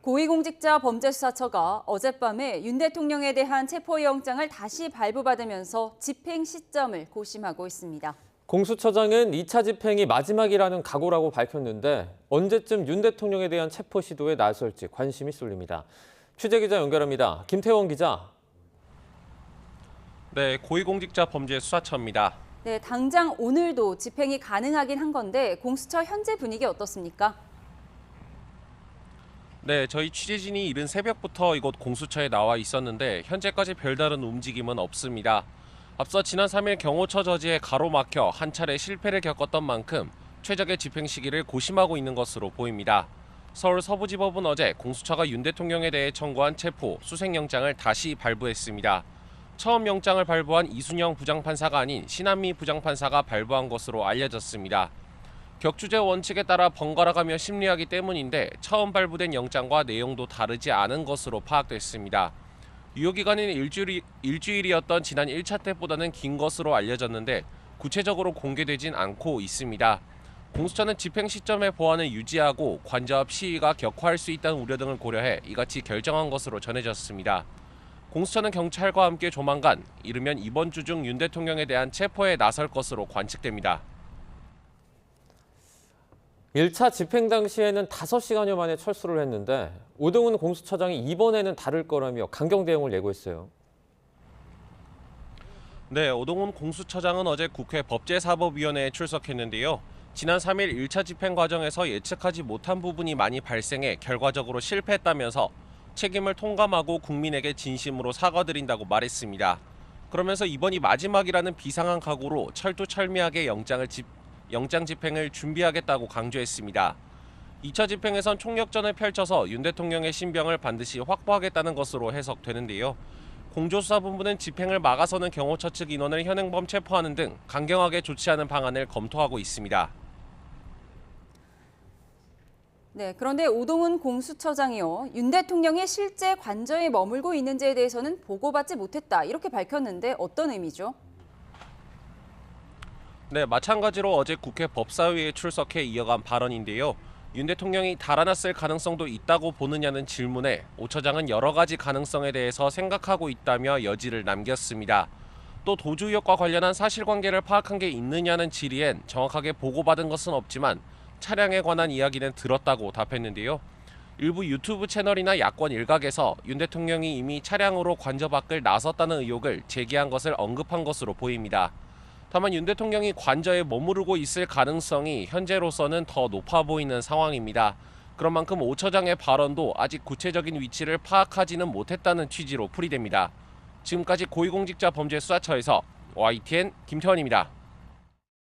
고위공직자범죄수사처가 어젯밤에 윤 대통령에 대한 체포영장을 다시 발부받으면서 집행 시점을 고심하고 있습니다. 공수처장은 2차 집행이 마지막이라는 각오라고 밝혔는데 언제쯤 윤 대통령에 대한 체포 시도에 나설지 관심이 쏠립니다. 취재기자 연결합니다. 김태원 기자. 네, 고위공직자범죄수사처입니다. 네, 당장 오늘도 집행이 가능하긴 한 건데 공수처 현재 분위기 어떻습니까? 네, 저희 취재진이 이른 새벽부터 이곳 공수처에 나와 있었는데 현재까지 별다른 움직임은 없습니다. 앞서 지난 3일 경호처 저지에 가로막혀 한 차례 실패를 겪었던 만큼 최적의 집행 시기를 고심하고 있는 것으로 보입니다. 서울 서부지법은 어제 공수처가 윤 대통령에 대해 청구한 체포, 수색영장을 다시 발부했습니다. 처음 영장을 발부한 이순영 부장판사가 아닌 신한미 부장판사가 발부한 것으로 알려졌습니다. 격주제 원칙에 따라 번갈아가며 심리하기 때문인데 처음 발부된 영장과 내용도 다르지 않은 것으로 파악됐습니다. 유효기간인 일주일이었던 지난 1차 때보다는 긴 것으로 알려졌는데 구체적으로 공개되진 않고 있습니다. 공수처는 집행 시점의 보안을 유지하고 관저압 시위가 격화할 수 있다는 우려 등을 고려해 이같이 결정한 것으로 전해졌습니다. 공수처는 경찰과 함께 조만간 이르면 이번 주 중 윤 대통령에 대한 체포에 나설 것으로 관측됩니다. 1차 집행 당시에는 5시간여 만에 철수를 했는데 오동훈 공수처장이 이번에는 다를 거라며 강경 대응을 예고했어요. 네, 오동훈 공수처장은 어제 국회 법제사법위원회에 출석했는데요. 지난 3일 1차 집행 과정에서 예측하지 못한 부분이 많이 발생해 결과적으로 실패했다면서 책임을 통감하고 국민에게 진심으로 사과드린다고 말했습니다. 그러면서 이번이 마지막이라는 비상한 각오로 철두철미하게 영장 집행을 준비하겠다고 강조했습니다. 2차 집행에선 총력전을 펼쳐서 윤 대통령의 신병을 반드시 확보하겠다는 것으로 해석되는데요. 공조수사본부는 집행을 막아서는 경호처 측 인원을 현행범 체포하는 등 강경하게 조치하는 방안을 검토하고 있습니다. 네, 그런데 오동훈 공수처장이요. 윤 대통령이 실제 관저에 머물고 있는지에 대해서는 보고받지 못했다. 이렇게 밝혔는데 어떤 의미죠? 네, 마찬가지로 어제 국회 법사위에 출석해 이어간 발언인데요. 윤 대통령이 달아났을 가능성도 있다고 보느냐는 질문에 오 처장은 여러 가지 가능성에 대해서 생각하고 있다며 여지를 남겼습니다. 또 도주 의혹과 관련한 사실관계를 파악한 게 있느냐는 질의엔 정확하게 보고받은 것은 없지만 차량에 관한 이야기는 들었다고 답했는데요. 일부 유튜브 채널이나 야권 일각에서 윤 대통령이 이미 차량으로 관저 밖을 나섰다는 의혹을 제기한 것을 언급한 것으로 보입니다. 다만 윤 대통령이 관저에 머무르고 있을 가능성이 현재로서는 더 높아 보이는 상황입니다. 그런 만큼 오 처장의 발언도 아직 구체적인 위치를 파악하지는 못했다는 취지로 풀이됩니다. 지금까지 고위공직자범죄수사처에서 YTN 김태원입니다.